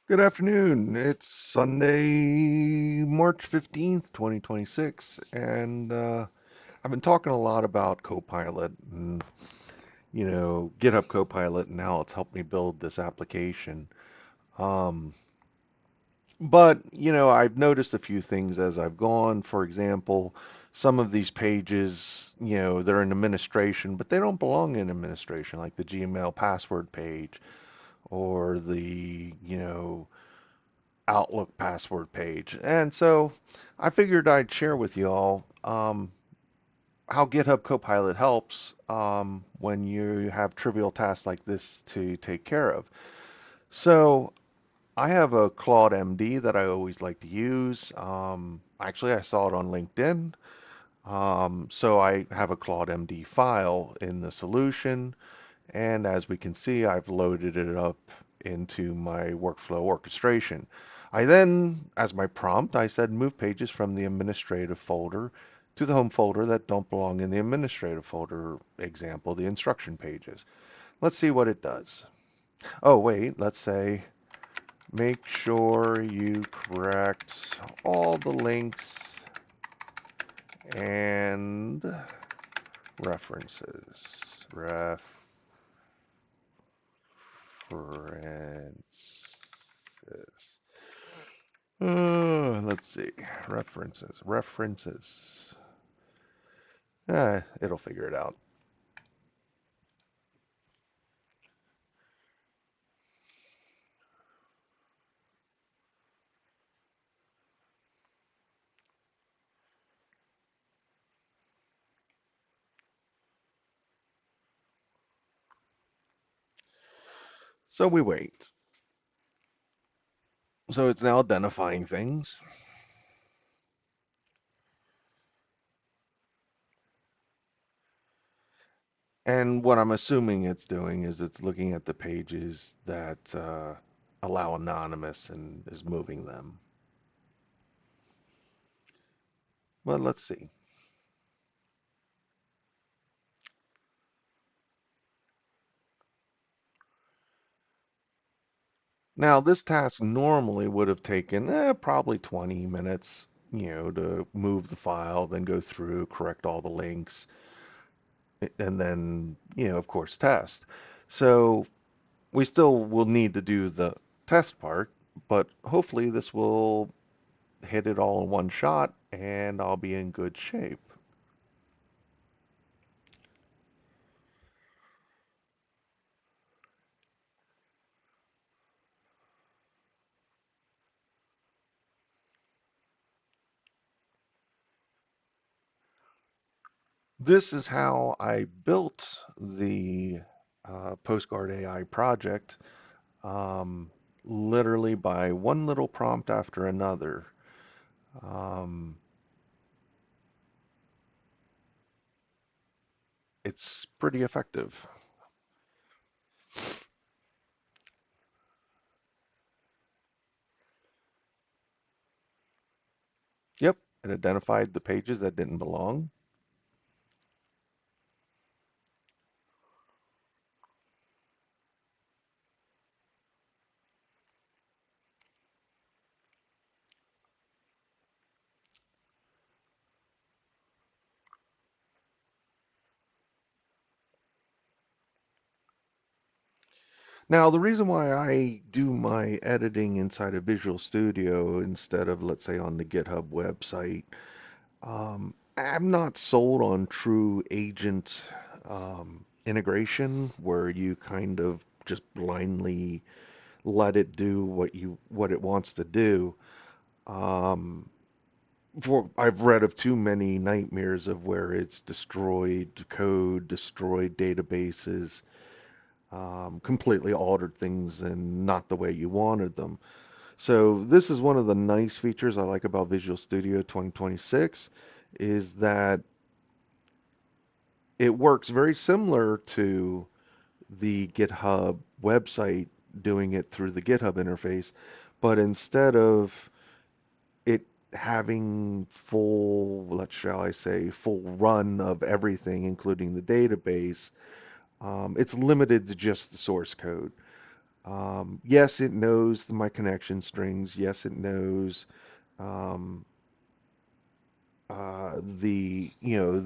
Good afternoon. It's Sunday, March 15th, 2026, and I've been talking a lot about Copilot and, GitHub Copilot and how it's helped me build this application. Um, but I've noticed a few things as I've gone. For example, some of these pages, they're in administration, but they don't belong in administration, like the Gmail password page or the Outlook password page. And so I figured I'd share with you all how GitHub Copilot helps when you have trivial tasks like this to take care of. So I have a Claude MD that I always like to use. Actually, I saw it on LinkedIn. So I have a Claude MD file in the solution. And as we can see, I've loaded it up into my workflow orchestration. I then, as my prompt, I said move pages from the administrative folder to the home folder that don't belong in the administrative folder, example, the instruction pages. Let's see what it does. Oh, wait, let's say make sure you correct all the links and references. References. Let's see. References. References. It'll figure it out. So we wait. So it's now identifying things. And what I'm assuming it's doing is it's looking at the pages that allow anonymous and is moving them. But let's see. Now, this task normally would have taken probably 20 minutes, to move the file, then go through, correct all the links, and then, of course, test. So we still will need to do the test part, but hopefully this will hit it all in one shot and I'll be in good shape. This is how I built the PostGuard AI project, um, literally by one little prompt after another. Um, it's pretty effective. Yep, it identified the pages that didn't belong. Now, the reason why I do my editing inside of Visual Studio instead of, let's say, on the GitHub website, I'm not sold on true agent integration where you kind of just blindly let it do what it wants to do. Um, I've read of too many nightmares of where it's destroyed code, destroyed databases, completely altered things and not the way you wanted them. So this is one of the nice features I like about Visual Studio 2026 is that it works very similar to the GitHub website doing it through the GitHub interface, but instead of it having full, let's shall I say, full run of everything, including the database, it's limited to just the source code. Yes, it knows my connection strings. Yes, it knows um, the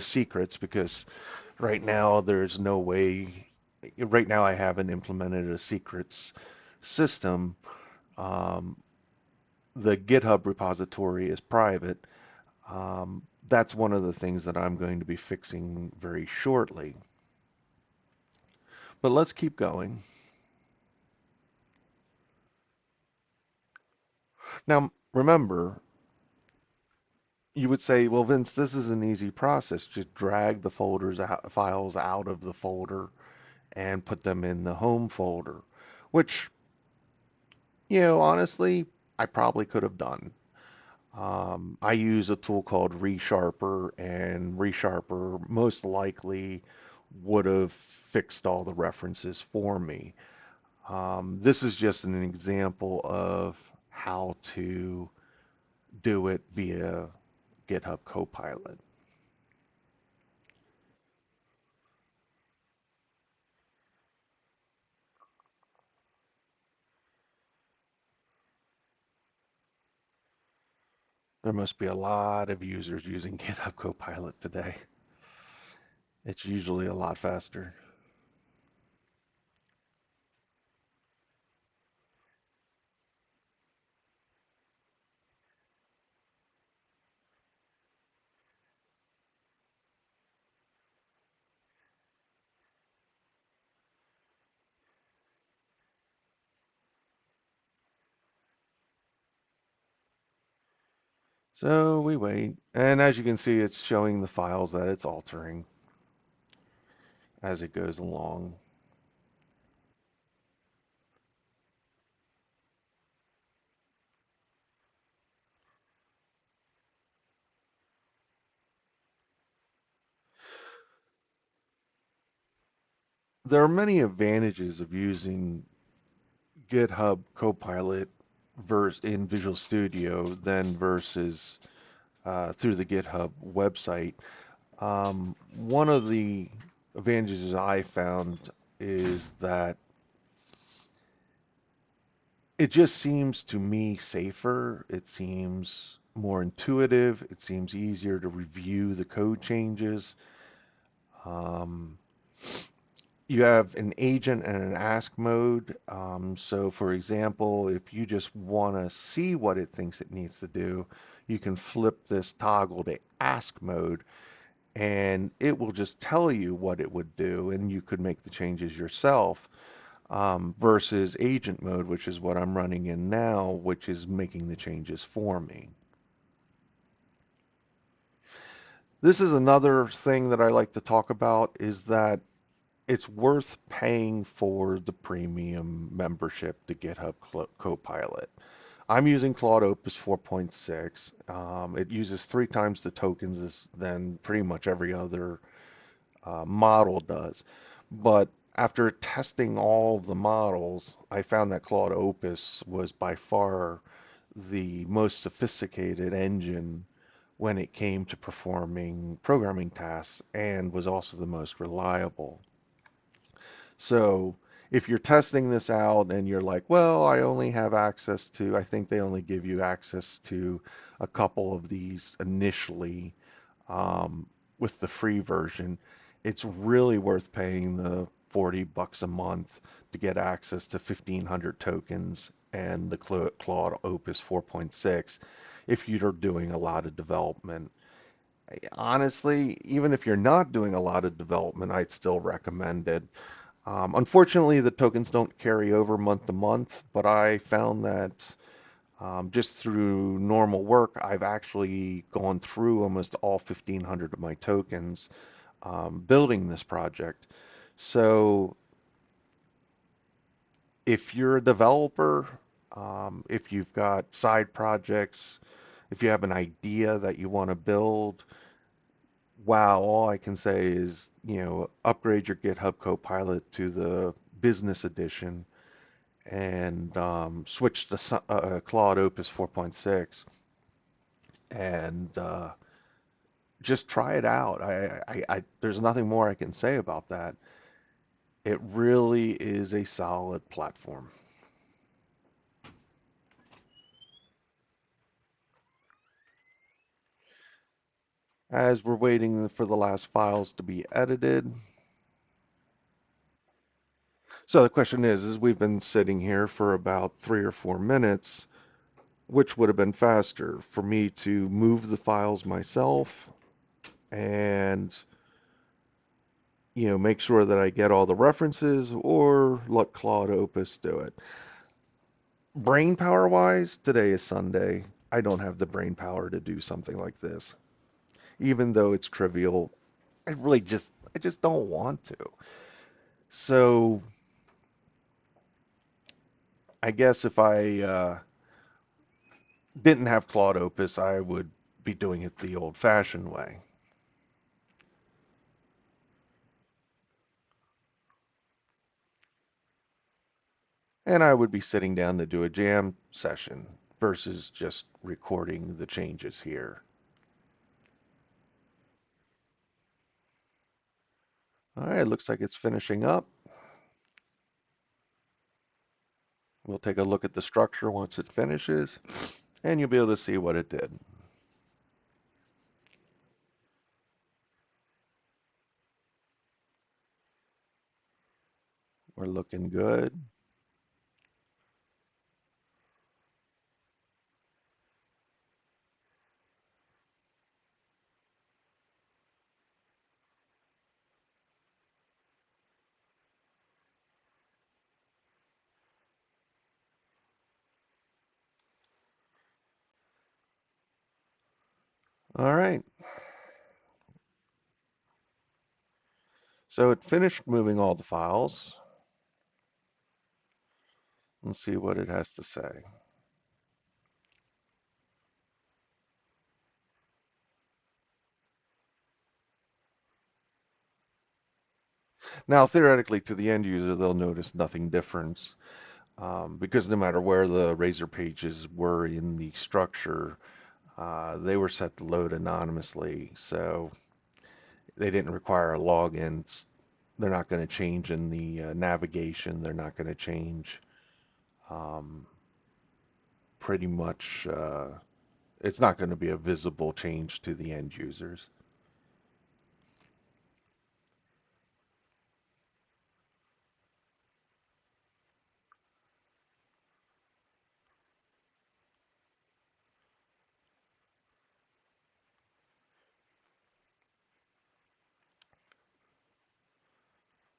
secrets, because right now there's no way. Right now I haven't implemented a secrets system. Um, the GitHub repository is private. That's one of the things that I'm going to be fixing very shortly. But let's keep going. Now, remember, you would say, well, Vince, this is an easy process. Just drag the files out of the folder and put them in the home folder, which, honestly, I probably could have done. I use a tool called ReSharper, and ReSharper most likely would have fixed all the references for me. This is just an example of how to do it via GitHub Copilot. There must be a lot of users using GitHub Copilot today. It's usually a lot faster. So we wait, and as you can see, it's showing the files that it's altering as it goes along. There are many advantages of using GitHub Copilot in Visual Studio than versus through the GitHub website. One of the advantages I found is that it just seems to me safer. It seems more intuitive. It seems easier to review the code changes. Um, you have an agent and an ask mode. So, for example, if you just want to see what it thinks it needs to do, you can flip this toggle to ask mode, and it will just tell you what it would do, and you could make the changes yourself. Versus agent mode, which is what I'm running in now, which is making the changes for me. This is another thing that I like to talk about, is that it's worth paying for the premium membership to GitHub Copilot. I'm using Claude Opus 4.6. It uses 3 times the tokens than pretty much every other model does. But after testing all of the models, I found that Claude Opus was by far the most sophisticated engine when it came to performing programming tasks, and was also the most reliable. So if you're testing this out and you're like, well, I only have access to, I think they only give you access to a couple of these initially, um, with the free version, it's really worth paying the $40 a month to get access to 1,500 tokens and the Claude Opus 4.6 if you're doing a lot of development. Honestly, even if you're not doing a lot of development, I'd still recommend it. Unfortunately, the tokens don't carry over month to month, but I found that just through normal work, I've actually gone through almost all 1,500 of my tokens building this project. So if you're a developer, if you've got side projects, if you have an idea that you want to build, wow, all I can say is, upgrade your GitHub Copilot to the business edition and switch to Claude Opus 4.6 and just try it out. There's nothing more I can say about that. It really is a solid platform. As we're waiting for the last files to be edited. So the question is we've been sitting here for about 3 or 4 minutes. Which would have been faster for me to move the files myself and make sure that I get all the references, or let Claude Opus do it? Brain power wise, today is Sunday. I don't have the brain power to do something like this. Even though it's trivial, I just don't want to. So I guess if I didn't have Claude Opus, I would be doing it the old fashioned way. And I would be sitting down to do a jam session versus just recording the changes here. All right, looks like it's finishing up. We'll take a look at the structure once it finishes, and you'll be able to see what it did. We're looking good. All right, so it finished moving all the files. Let's see what it has to say. Now, theoretically, to the end user, they'll notice nothing different because no matter where the Razor pages were in the structure, they were set to load anonymously, so they didn't require a login. They're not going to change in the navigation. They're not going to change um, pretty much. It's not going to be a visible change to the end users.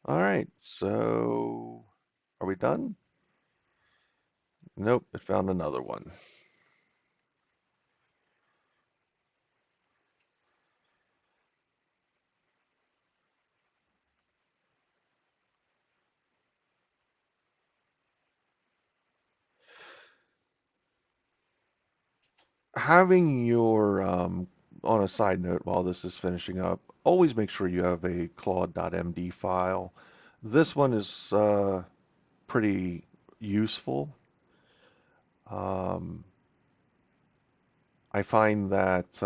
All right, so are we done? Nope, it found another one. Having your, on a side note while this is finishing up, always make sure you have a claude.md file. This one is pretty useful. Um, I find that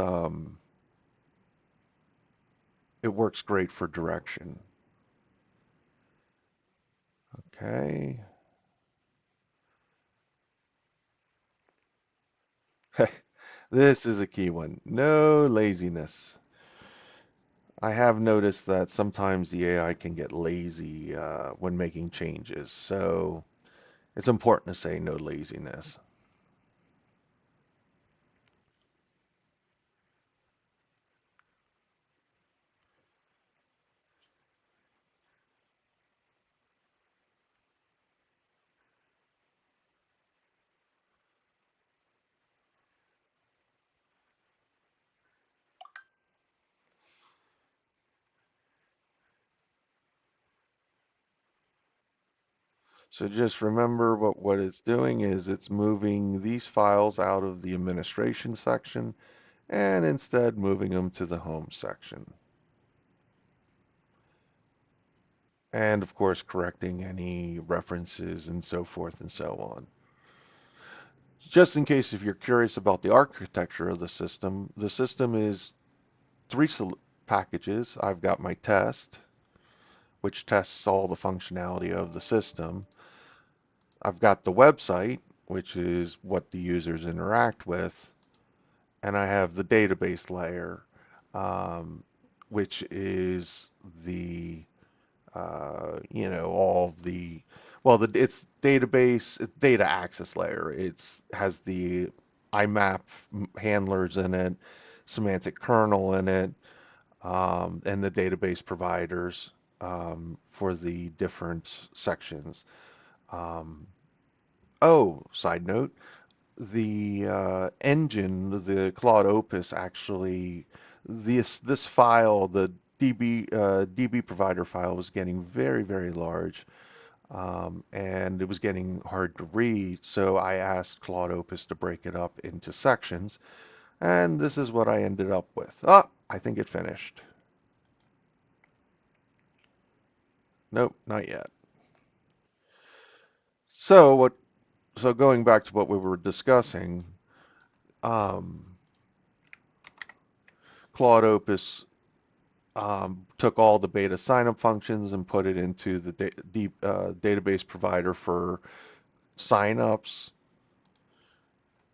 it works great for direction. Okay. This is a key one. No laziness. I have noticed that sometimes the AI can get lazy when making changes, so it's important to say no laziness. So just remember what it's doing is it's moving these files out of the administration section and instead moving them to the home section. And of course, correcting any references and so forth and so on. Just in case if you're curious about the architecture of the system is three packages. I've got my test, which tests all the functionality of the system. I've got the website, which is what the users interact with, and I have the database layer, um, which is the all of the it's database, it's data access layer. It's has the IMAP handlers in it, semantic kernel in it, and the database providers for the different sections. Um, Side note, the engine, the Claude Opus, actually, this file, the DB provider file, was getting very, very large, and it was getting hard to read. So I asked Claude Opus to break it up into sections, and this is what I ended up with. Oh, I think it finished. Nope, not yet. So what? So going back to what we were discussing, um, Claude Opus took all the beta signup functions and put it into the database provider for signups.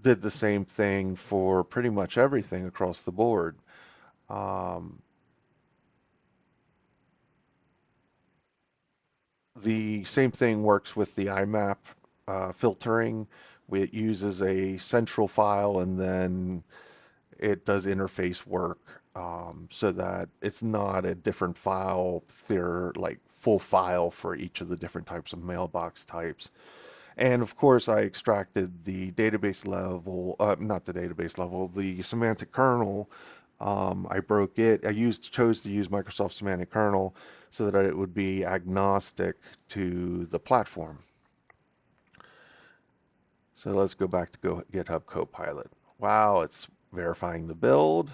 Did the same thing for pretty much everything across the board. Um, the same thing works with the IMAP filtering. It uses a central file and then it does interface work so that it's not a different file. They're like full file for each of the different types of mailbox types. And of course, I extracted the database level, not the database level, the semantic kernel. I broke it. Chose to use Microsoft Semantic Kernel so that it would be agnostic to the platform. So let's go back to GitHub Copilot. Wow, it's verifying the build.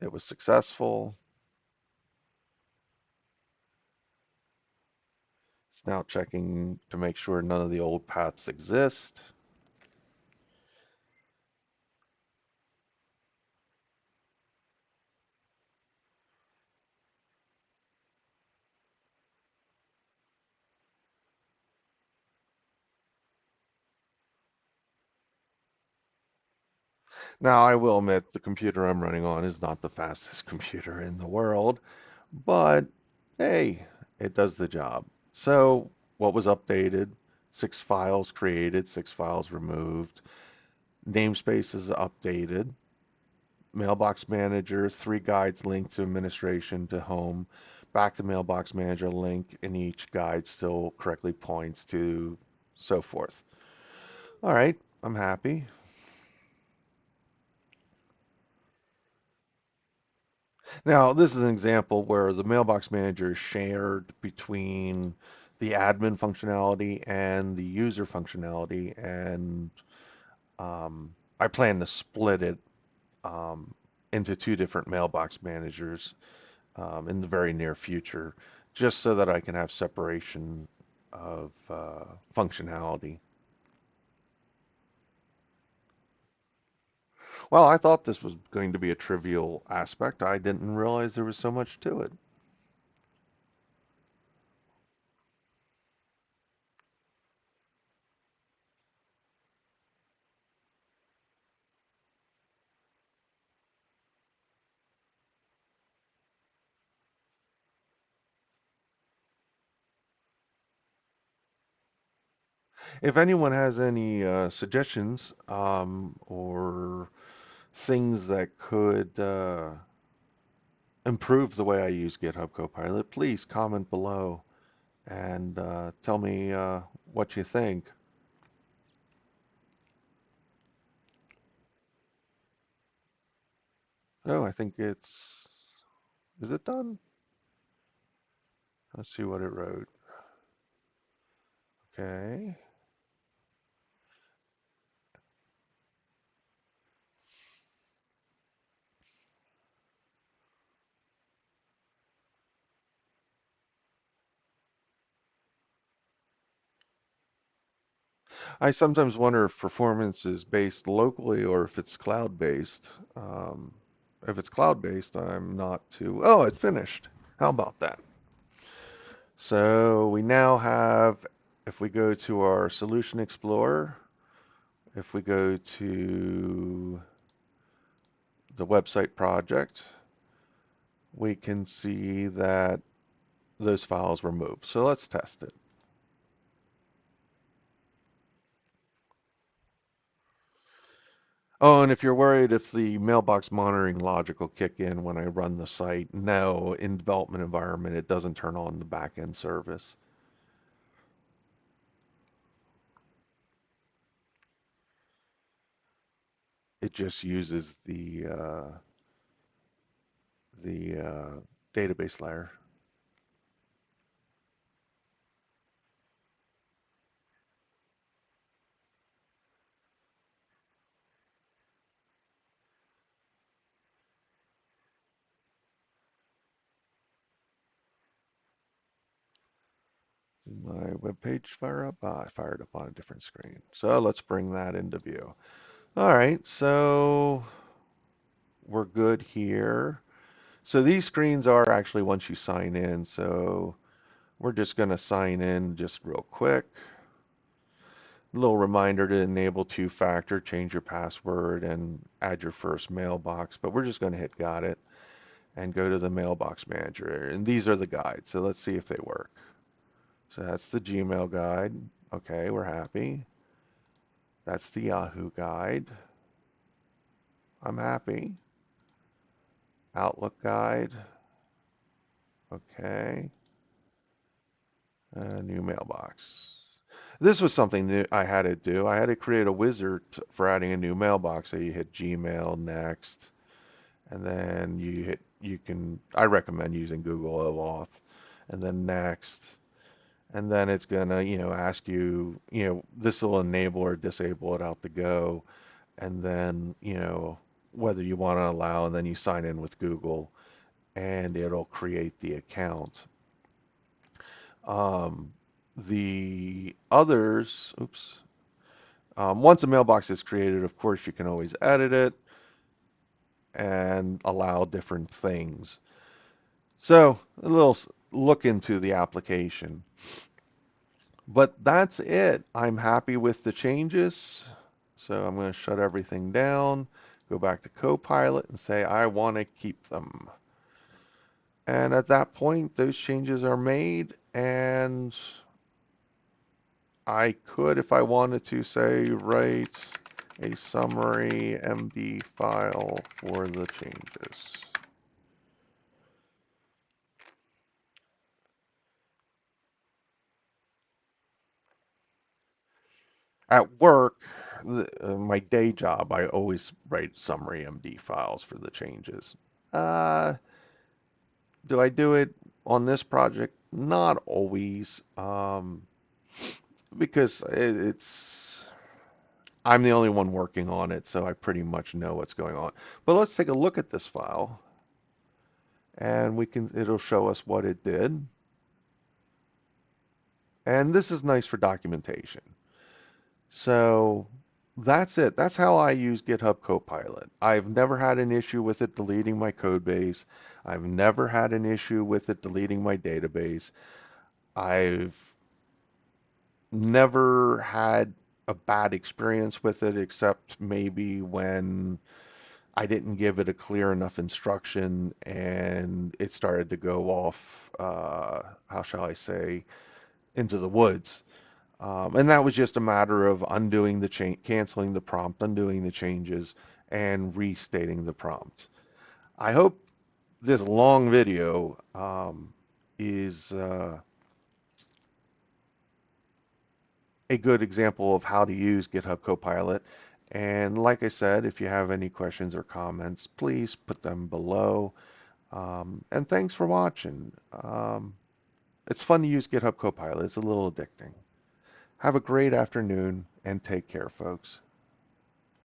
It was successful. It's now checking to make sure none of the old paths exist. Now, I will admit the computer I'm running on is not the fastest computer in the world, but hey, it does the job. So, what was updated? 6 files created, 6 files removed. Namespace is updated. Mailbox Manager, 3 guides linked to administration to home. Back to Mailbox Manager link, and each guide still correctly points to so forth. All right, I'm happy. Now, this is an example where the Mailbox Manager is shared between the admin functionality and the user functionality, and I plan to split it um, into 2 different Mailbox Managers in the very near future, just so that I can have separation of functionality. Well, I thought this was going to be a trivial aspect. I didn't realize there was so much to it. If anyone has any suggestions or things that could improve the way I use GitHub Copilot, please comment below and tell me what you think. Oh, I think is it done? Let's see what it wrote. Okay. I sometimes wonder if performance is based locally or if it's cloud based. If it's cloud based, I'm not too. Oh, it finished. How about that? So we now have, if we go to our Solution Explorer, if we go to the website project, we can see that those files were moved. So let's test it. Oh, and if you're worried if the mailbox monitoring logic will kick in when I run the site, no, in development environment, it doesn't turn on the backend service. It just uses the database layer. Did my web page fire up? Ah, I fired up on a different screen. So let's bring that into view. All right, so we're good here. So these screens are actually once you sign in. So we're just going to sign in just real quick. A little reminder to enable two-factor, change your password, and add your first mailbox. But we're just going to hit got it and go to the mailbox manager. And these are the guides. So let's see if they work. So that's the Gmail guide. Okay, we're happy. That's the Yahoo guide. I'm happy. Outlook guide. Okay. New mailbox. This was something that I had to do. I had to create a wizard for adding a new mailbox. So you hit Gmail, next, and then I recommend using Google OAuth, and then next, and then it's gonna, ask you, this will enable or disable it out the go, and then, whether you want to allow, and then you sign in with Google, and it'll create the account. Um, the others, oops, once a mailbox is created, of course, you can always edit it and allow different things. So a little look into the application. But that's it. I'm happy with the changes. So I'm going to shut everything down, go back to Copilot and say I want to keep them. And at that point, those changes are made, and I could, if I wanted to, say write a summary MD file for the changes. At work, my day job, I always write summary MD files for the changes. Uh, do I do it on this project? Not always, because it's I'm the only one working on it, so I pretty much know what's going on. But let's take a look at this file, and it'll show us what it did. And this is nice for documentation. So that's it. That's how I use GitHub Copilot. I've never had an issue with it deleting my code base. I've never had an issue with it deleting my database. I've never had a bad experience with it, except maybe when I didn't give it a clear enough instruction and it started to go off, how shall I say, into the woods. And that was just a matter of undoing the change, canceling the prompt, undoing the changes, and restating the prompt. I hope this long video is a good example of how to use GitHub Copilot. And like I said, if you have any questions or comments, please put them below. And thanks for watching. It's fun to use GitHub Copilot. It's a little addicting. Have a great afternoon and take care, folks.